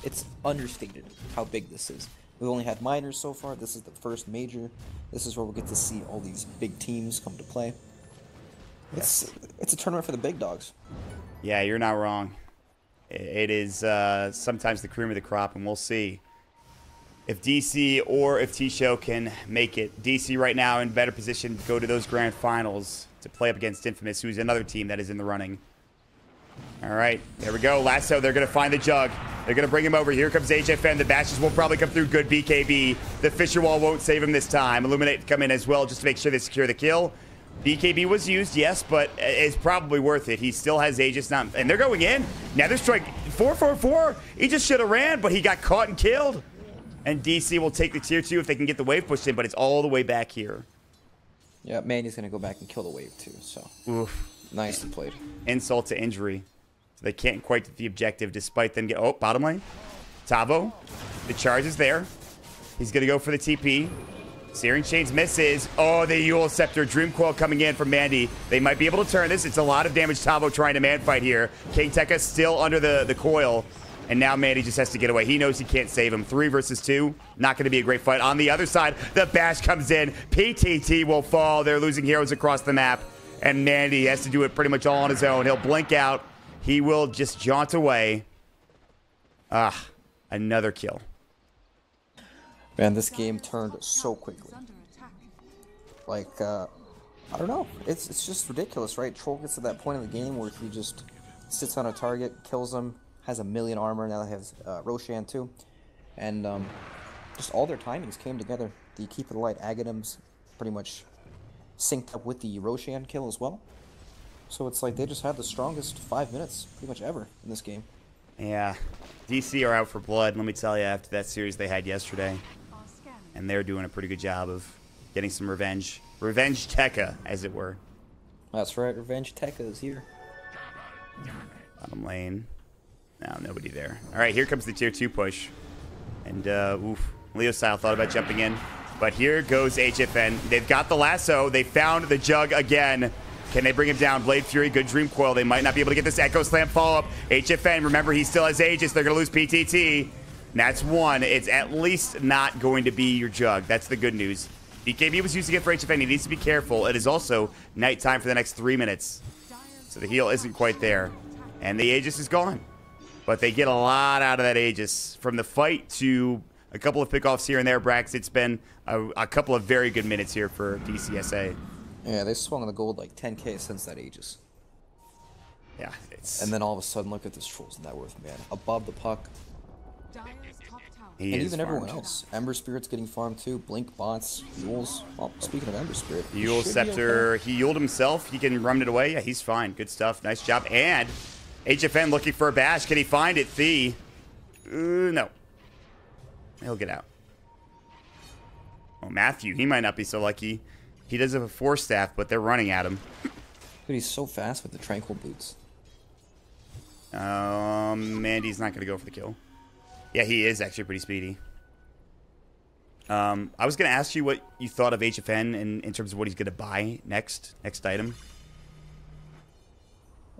[SPEAKER 1] understated how big this is. We've only had minors so far. This is the first major. This is where we'll get to see all these big teams come to play. It's a tournament for the big dogs.
[SPEAKER 2] Yeah, you're not wrong. It is sometimes the cream of the crop, and we'll see if DC or if T-Show can make it. DC right now in better position to go to those grand finals to play up against Infamous, who's another team that is in the running. All right, there we go. Lasso, they're going to find the Jug. They're going to bring him over. Here comes HFN. The bashes will probably come through. Good BKB. The Fisher Wall won't save him this time. Illuminate come in as well just to make sure they secure the kill. BKB was used, yes, but it's probably worth it. He still has Aegis now, and they're going in. Nether Strike 444. He just should have ran, but he got caught and killed. And DC will take the tier 2 if they can get the wave pushed in, but it's all the way back here.
[SPEAKER 1] Yeah, Mandy's going to go back and kill the wave too, so.
[SPEAKER 2] Oof.
[SPEAKER 1] Nicely played.
[SPEAKER 2] Insult to injury. So they can't quite get the objective despite them get... Oh, bottom lane. Tavo. The charge is there. He's going to go for the TP. Searing Chains misses. Oh, the Yule Scepter. Dream Coil coming in from Mandy. They might be able to turn this. It's a lot of damage. Tavo trying to man fight here. King Tekka still under the coil. And now Mandy just has to get away. He knows he can't save him. 3 versus 2. Not going to be a great fight. On the other side, the bash comes in. PTT will fall. They're losing heroes across the map. And Mandy has to do it pretty much all on his own. He'll blink out. He will just jaunt away. Another kill.
[SPEAKER 1] Man, this game turned so quickly. Like, I don't know. It's just ridiculous, right? Troll gets to that point in the game where he just sits on a target, kills him, has 1,000,000 armor. Now they have Roshan too. And just all their timings came together. The Keep of the Light Agatams pretty much synced up with the Roshan kill as well. So it's like they just had the strongest 5 minutes pretty much ever in this game.
[SPEAKER 2] Yeah. DC are out for blood, let me tell you, after that series they had yesterday. And they're doing a pretty good job of getting some revenge. Revenge Tekka, as it were.
[SPEAKER 1] That's right, Revenge Tekka is here.
[SPEAKER 2] Bottom lane. No, nobody there. All right, here comes the tier 2 push. And, oof. Leo Style thought about jumping in. But here goes HFN. They've got the lasso. They found the Jug again. Can they bring him down? Blade Fury, good Dream Coil. They might not be able to get this Echo Slam follow-up. HFN, remember, he still has Aegis. They're going to lose PTT. And that's one. It's at least not going to be your jug. That's the good news. BKB was using it for HFN. He needs to be careful. It is also nighttime for the next 3 minutes. So the heal isn't quite there. And the Aegis is gone. But they get a lot out of that Aegis. From the fight to a couple of pickoffs here and there, Brax, it's been a couple of very good minutes here for DCSA.
[SPEAKER 1] Yeah, they swung on the gold like 10k since that Aegis.
[SPEAKER 2] Yeah, it's...
[SPEAKER 1] And then all of a sudden, look at this Troll's net worth, man. Above the puck.
[SPEAKER 2] He
[SPEAKER 1] and
[SPEAKER 2] is
[SPEAKER 1] even everyone
[SPEAKER 2] farmed.
[SPEAKER 1] else. Ember Spirit's getting farmed too. Blink bots, Yules. Well, speaking of Ember Spirit.
[SPEAKER 2] Yule Scepter, he Yuled himself. He can run it away. Yeah, he's fine. Good stuff. Nice job. And HFN looking for a bash. Can he find it? The no. He'll get out. Oh, Matthew, he might not be so lucky. He does have a 4-staff, but they're running at him.
[SPEAKER 1] Dude, he's so fast with the Tranquil Boots.
[SPEAKER 2] Mandy's not going to go for the kill. Yeah, he is actually pretty speedy. I was going to ask you what you thought of HFN in terms of what he's going to buy next item.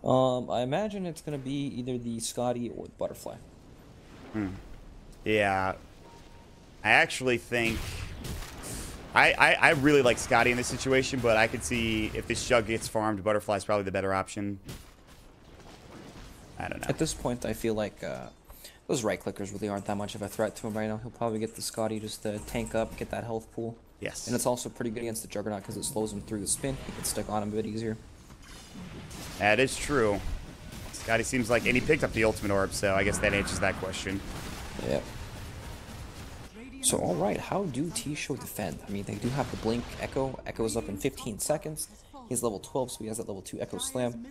[SPEAKER 1] I imagine it's going to be either the Scotty or the Butterfly.
[SPEAKER 2] Yeah. I actually think... I really like Scotty in this situation, but I could see if this Jug gets farmed, Butterfly's probably the better option. I don't know.
[SPEAKER 1] At this point, I feel like those right-clickers really aren't that much of a threat to him right now. He'll probably get the Scotty just to tank up, get that health pool.
[SPEAKER 2] Yes.
[SPEAKER 1] And it's also pretty good against the Juggernaut because it slows him through the spin. He can stick on him a bit easier.
[SPEAKER 2] That is true. Scotty seems like... And he picked up the Ultimate Orb, so I guess that answers that question.
[SPEAKER 1] Yeah. So, alright, how do T-Show defend? I mean, they do have the Blink Echo. Echo's up in 15 seconds. He's level 12, so he has that level 2 Echo Slam.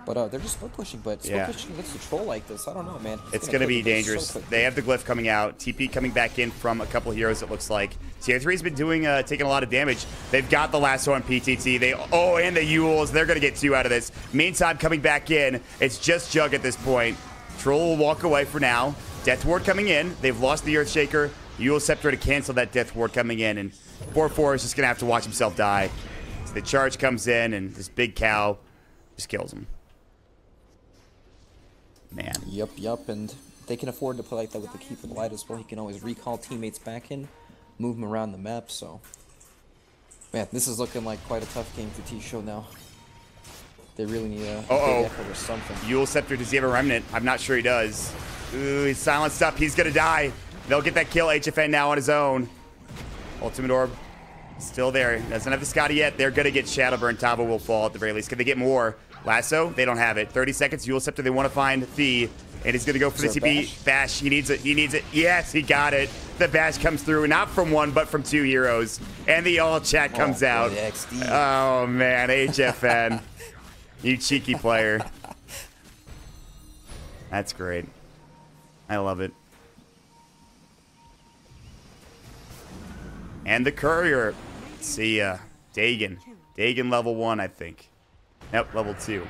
[SPEAKER 1] But they're just split pushing, but split pushing against a troll like this, I don't know, man.
[SPEAKER 2] It's going to be dangerous.
[SPEAKER 1] So
[SPEAKER 2] they have the Glyph coming out. TP coming back in from a couple heroes, it looks like. Tier 3's been doing taking a lot of damage. They've got the lasso on PTT. And the Yules. They're going to get 2 out of this. Meantime, coming back in, it's just Jug at this point. Troll will walk away for now. Death Ward coming in. They've lost the Earthshaker. Yule Scepter to cancel that Death Ward coming in. And 4-4 is just going to have to watch himself die. So the charge comes in, and this big cow just kills him. Man.
[SPEAKER 1] Yup, and they can afford to play like that with the Keeper of the Light as well. He can always recall teammates back in, move them around the map, so... Man, this is looking like quite a tough game for T-Show now. They really need a big echo or something.
[SPEAKER 2] Yule Scepter, does he have a Remnant? I'm not sure he does. Ooh, he's silenced up. He's going to die. They'll get that kill. HFN now on his own. Ultimate Orb still there. Doesn't have the Scotty yet. They're going to get Shadowburn. Tava will fall at the very least. Can they get more? Lasso? They don't have it. 30 seconds. Yule Scepter. They want to find Thee. And he's going to go for the TP. Bash. He needs it. He needs it. Yes, he got it. The Bash comes through. Not from 1, but from 2 heroes. And the all chat comes out. Oh, man. HFN. You cheeky player. That's great. I love it. And the Courier. See ya. Dagon. Dagon level 1, I think. Nope, level 2.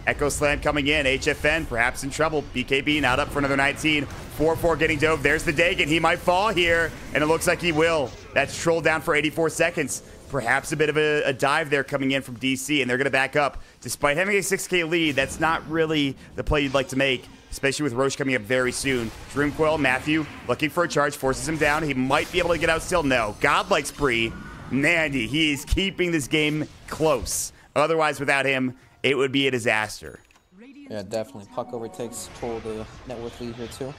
[SPEAKER 2] Echo Slam coming in. HFN perhaps in trouble. BKB not up for another 19. 4-4 getting dove. There's the Dagon. He might fall here. And it looks like he will. That's Troll down for 84 seconds. Perhaps a bit of a dive there coming in from DC. And they're going to back up. Despite having a 6k lead, that's not really the play you'd like to make. Especially with Roche coming up very soon. Dreamcoil, Matthew, looking for a charge, forces him down. He might be able to get out still. No. Godlike Spree. Nandy, he is keeping this game close. Otherwise, without him, it would be a disaster.
[SPEAKER 1] Yeah, definitely. Puck overtakes Troll the net worth lead here, too.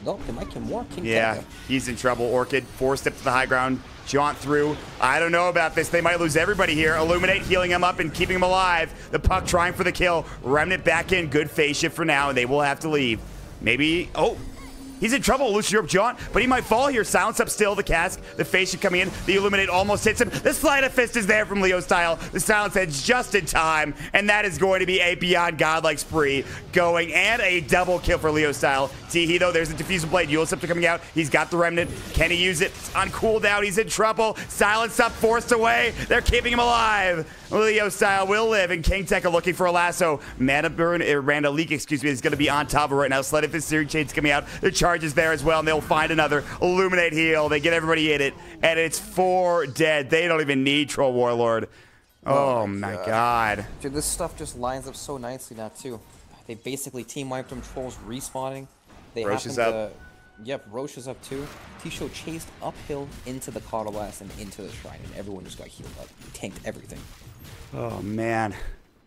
[SPEAKER 1] No, they might get more.
[SPEAKER 2] Yeah, he's in trouble. Orchid, 4-step to the high ground. Jaunt through. I don't know about this. They might lose everybody here. Illuminate healing him up and keeping him alive. The puck trying for the kill. Remnant back in. Good phase shift for now, and they will have to leave. Maybe... Oh, he's in trouble. Lucian Europe Jaunt, but he might fall here. Silence up still. The cask. The phase shift coming in. The Illuminate almost hits him. The sleight of fist is there from Leo Style. The silence edge just in time, and that is going to be a beyond godlike spree going, and a double kill for Leo Style. Teehee, though, there's the diffusal blade. Yule Scepter coming out. He's got the Remnant. Can he use it? On cooldown, he's in trouble. Silence up, forced away. They're keeping him alive. Leo Style will live, and King Tekka looking for a lasso. Mana Burn, Randa Leak, excuse me, is going to be on Tava right now. Sleight of Fist Searing Chain's coming out. The charge is there as well, and they'll find another. Illuminate heal. They get everybody in it, and it's 4 dead. They don't even need Troll Warlord. Oh my god.
[SPEAKER 1] Dude, this stuff just lines up so nicely now, too. They basically team wiped them. Trolls respawning. They
[SPEAKER 2] Roche is up.
[SPEAKER 1] Yep, Roche is up too. T-Show chased uphill into the Cauda Blast and into the Shrine, and everyone just got healed up. He tanked everything.
[SPEAKER 2] Oh, man.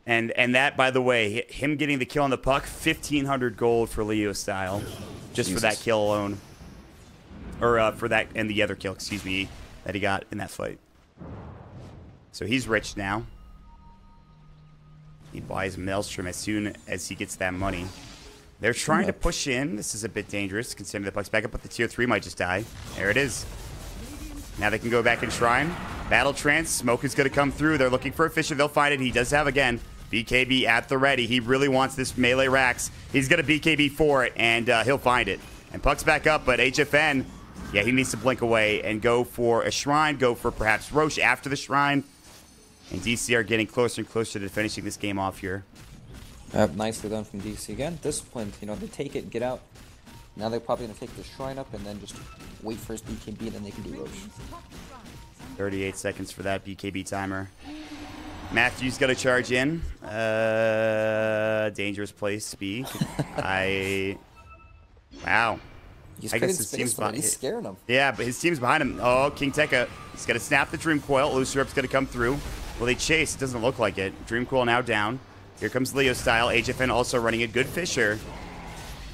[SPEAKER 2] And that, by the way, him getting the kill on the puck, 1,500 gold for Leo Style. Just for that kill alone. Or for that, and the other kill, excuse me, that he got in that fight. So he's rich now. He buys Maelstrom as soon as he gets that money. They're trying to push in. This is a bit dangerous, considering the puck's back up, but the tier 3 might just die. There it is. Now they can go back in Shrine. Battle Trance. Smoke is going to come through. They're looking for a Fisher. They'll find it. He does have, again, BKB at the ready. He really wants this melee Rax. He's going to BKB for it, and he'll find it. And puck's back up, but HFN, yeah, he needs to blink away and go for a Shrine, go for perhaps Roche after the Shrine. And DC are getting closer and closer to finishing this game off here.
[SPEAKER 1] Nicely done from DC again. Disciplined, you know, they take it, get out. Now they're probably going to take the Shrine up and then just wait for his BKB, and then they can do Roche.
[SPEAKER 2] 38 seconds for that BKB timer. Matthew's got to charge in. Dangerous place, B. Wow.
[SPEAKER 1] He's
[SPEAKER 2] I guess
[SPEAKER 1] his team's behind him. He's scaring him.
[SPEAKER 2] Yeah, but his team's behind him. Oh, King Tekka. He's going to snap the Dream Coil. Lucerup's going to come through. Will they chase? It doesn't look like it. Dream Coil now down. Here comes Leo Style. HFN also running a good Fisher.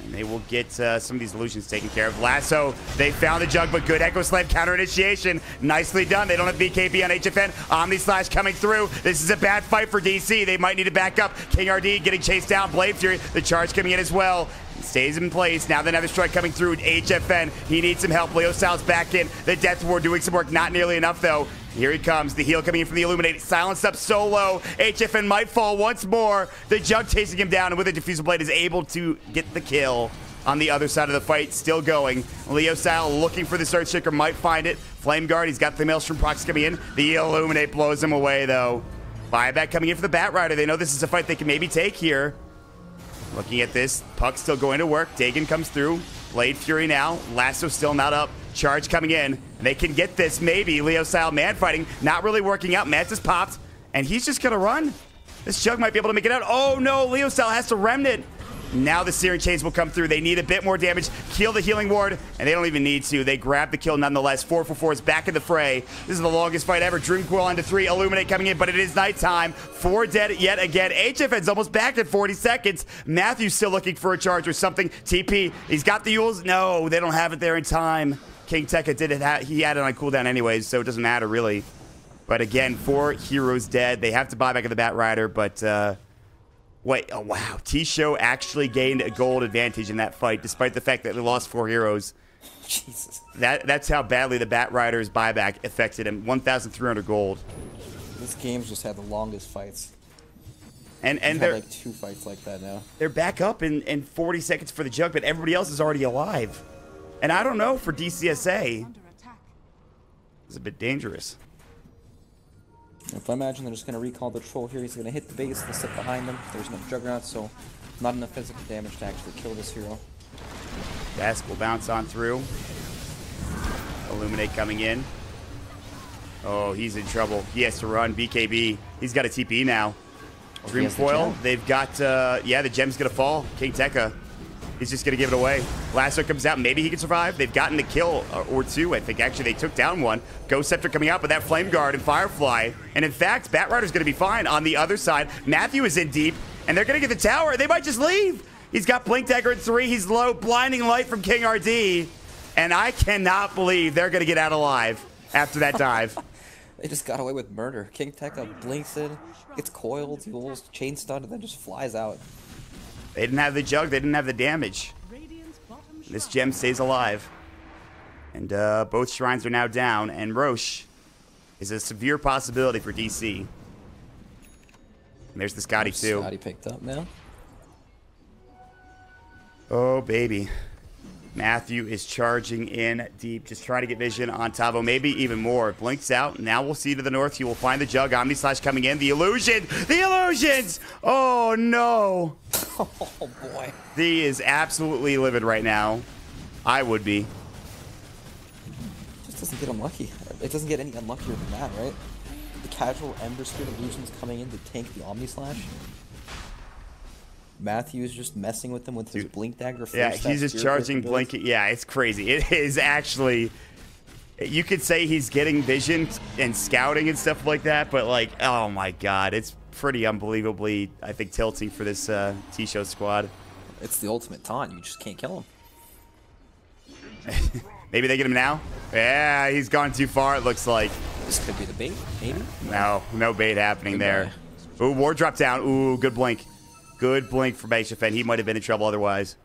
[SPEAKER 2] And they will get some of these illusions taken care of. Lasso, they found the jug, but good Echo Slam counter initiation. Nicely done. They don't have BKB on HFN. Omni Slash coming through. This is a bad fight for DC. They might need to back up. King RD getting chased down. Blade Fury, the charge coming in as well. Stays in place. Now the Nether Strike coming through. HFN, he needs some help. Leo Styles back in. The Death Ward doing some work. Not nearly enough, though. Here he comes. The heal coming in from the Illuminate. Silenced up so low. HFN might fall once more. The Jug chasing him down, and with a Diffusal Blade is able to get the kill. On the other side of the fight, still going. Leo Style looking for the Earthshaker, might find it. Flame Guard, he's got the Maelstrom procs coming in. The Illuminate blows him away, though. Buyback coming in for the Bat Rider. They know this is a fight they can maybe take here. Looking at this, puck still going to work. Dagon comes through. Blade Fury now. Lasso still not up. Charge coming in. They can get this, maybe. Leo Style man fighting. Not really working out. Mantis popped. And he's just going to run. This Jug might be able to make it out. Oh, no. Leo Style has to Remnant. Now the Searing Chains will come through. They need a bit more damage. Kill the Healing Ward, and they don't even need to. They grab the kill nonetheless. 444 is back in the fray. This is the longest fight ever. Dream Coil onto 3. Illuminate coming in, but it is nighttime. 4 dead yet again. HFN's almost back at 40 seconds. Matthew's still looking for a charge or something. TP, he's got the Yules. No, they don't have it there in time. King Tekka did it. He had it on cooldown anyways, so it doesn't matter really. But again, 4 heroes dead. They have to buy back of the Bat Rider, but... Wait, oh wow. T-Show actually gained a gold advantage in that fight, despite the fact that they lost 4 heroes.
[SPEAKER 1] Jesus.
[SPEAKER 2] That's how badly the Bat Rider's buyback affected him. 1,300 gold.
[SPEAKER 1] This game's just had the longest fights.
[SPEAKER 2] And
[SPEAKER 1] We've
[SPEAKER 2] they're
[SPEAKER 1] had like 2 fights like that now.
[SPEAKER 2] They're back up in 40 seconds for the Jug, but everybody else is already alive. And I don't know for DCSA. It's a bit dangerous.
[SPEAKER 1] If I imagine they're just going to recall the troll here, he's going to hit the base, they'll sit behind them. There's no Juggernaut, so not enough physical damage to actually kill this hero.
[SPEAKER 2] Dask will bounce on through. Illuminate coming in. Oh, he's in trouble. He has to run. BKB. He's got a TP now. Dream Foil. They've got, yeah, the gem's going to fall. King Tekka. He's just going to give it away. Lasso comes out. Maybe he can survive. They've gotten a kill or 2. I think actually they took down 1. Ghost Scepter coming out, but that Flame Guard and Firefly. And in fact, Bat Rider's going to be fine on the other side. Matthew is in deep, and they're going to get the tower. They might just leave. He's got Blink Dagger at 3. He's low. Blinding Light from King RD. And I cannot believe they're going to get out alive after that dive.
[SPEAKER 1] They just got away with murder. King Tekka blinks in, gets coiled, heals, chain stunned, and then just flies out.
[SPEAKER 2] They didn't have the Jug. They didn't have the damage. This gem stays alive. And both shrines are now down. And Roche is a severe possibility for DC. And there's the Scotty, too.
[SPEAKER 1] Scotty picked up now.
[SPEAKER 2] Oh, baby. Matthew is charging in deep. Just trying to get vision on Tavo. Maybe even more. Blinks out. Now we'll see to the north. He will find the Jug. Omni Slash coming in. The illusion. The illusions. Oh, no.
[SPEAKER 1] Oh, boy.
[SPEAKER 2] He is absolutely livid right now. I would be.
[SPEAKER 1] It just doesn't get unlucky. It doesn't get any unluckier than that, right? The casual Ember Spirit illusions coming in to tank the Omni Slash. Matthew's just messing with him with his blink dagger.
[SPEAKER 2] Yeah, he's just charging blinking. Yeah, it's crazy. It is actually. You could say he's getting vision and scouting and stuff like that, but like, oh my god, it's pretty unbelievably, I think, tilting for this T-Show squad.
[SPEAKER 1] It's the ultimate taunt. You just can't kill him.
[SPEAKER 2] Maybe they get him now? Yeah, he's gone too far, it looks like.
[SPEAKER 1] This could be the bait, maybe?
[SPEAKER 2] No bait happening there. Ooh, ward drop down. Ooh, good blink. Good blink from HFN. He might have been in trouble otherwise.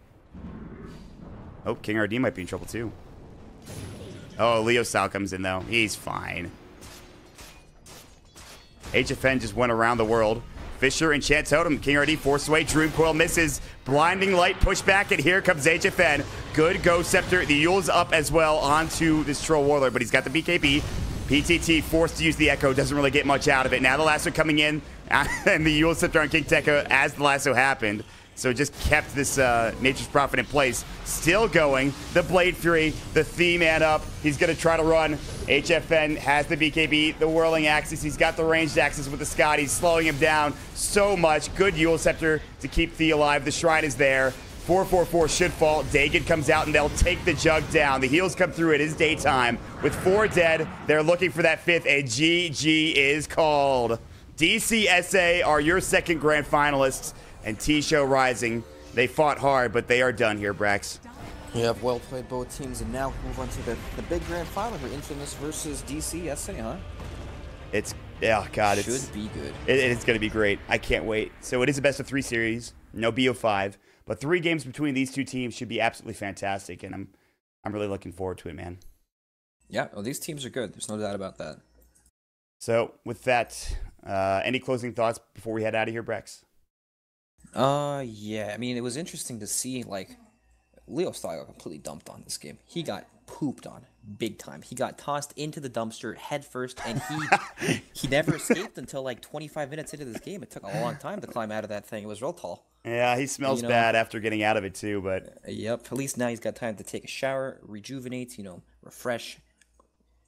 [SPEAKER 2] Oh, King RD might be in trouble too. Oh, Leo Sal comes in though. He's fine. HFN just went around the world. Fisher and Chant Totem. King RD forced away. Dream Coil misses. Blinding Light pushback, and here comes HFN. Good Go Scepter. The Yule's up as well onto this Troll Warlord, but he's got the BKB. PTT forced to use the Echo. Doesn't really get much out of it. Now the lasso coming in, and the Yule Scepter on King Tekka as the lasso happened. So it just kept this Nature's Prophet in place. Still going. The Blade Fury, the Theme-Man up. He's going to try to run. HFN has the BKB, the Whirling Axis. He's got the ranged axis with the Scott. He's slowing him down so much. Good Yule Scepter to keep Thea alive. The Shrine is there. 444 should fall. Dagon comes out, and they'll take the Jug down. The heals come through. It is daytime. With 4 dead, they're looking for that 5th. A GG is called. DCSA are your second grand finalists. And T-Show Rising, they fought hard, but they are done here, Brax.
[SPEAKER 1] Yeah, well played both teams, and now move on to the big grand final for Infamous versus DCSA, huh?
[SPEAKER 2] It's, oh God, it
[SPEAKER 1] should be good.
[SPEAKER 2] It's going to be great. I can't wait. So it is a best of 3 series, no BO5, but 3 games between these 2 teams should be absolutely fantastic, and I'm really looking forward to it, man.
[SPEAKER 1] Yeah, well, these teams are good. There's no doubt about that.
[SPEAKER 2] So with that, any closing thoughts before we head out of here, Brax?
[SPEAKER 1] Yeah, I mean, it was interesting to see, like, Leo Style got completely dumped on this game. He got pooped on big time. He got tossed into the dumpster head first, and he never escaped until, like, 25 minutes into this game. It took a long time to climb out of that thing. It was real tall.
[SPEAKER 2] Yeah, he smells bad after getting out of it, too, but...
[SPEAKER 1] Yep, at least now he's got time to take a shower, rejuvenate, refresh,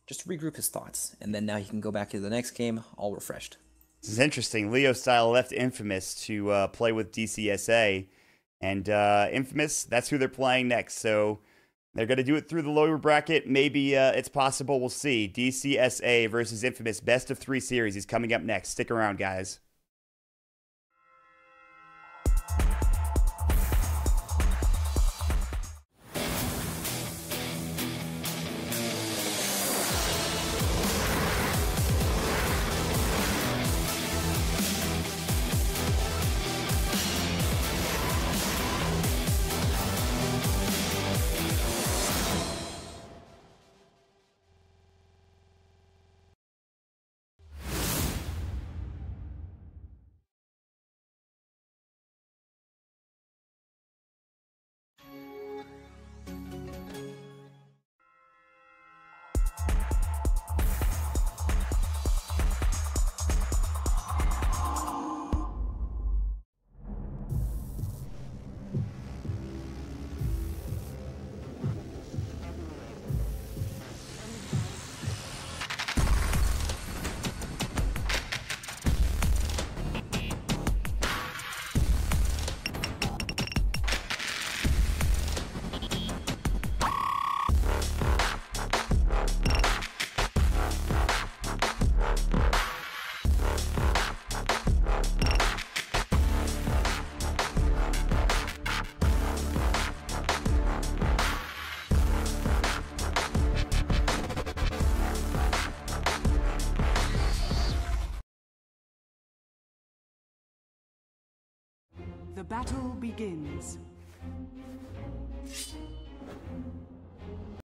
[SPEAKER 1] just regroup his thoughts, and then now he can go back into the next game all refreshed.
[SPEAKER 2] This is interesting. Leo Style left Infamous to play with DCSA. And Infamous, that's who they're playing next. So they're going to do it through the lower bracket. Maybe it's possible. We'll see. DCSA versus Infamous. Best of 3 series is coming up next. Stick around, guys.
[SPEAKER 3] The battle begins.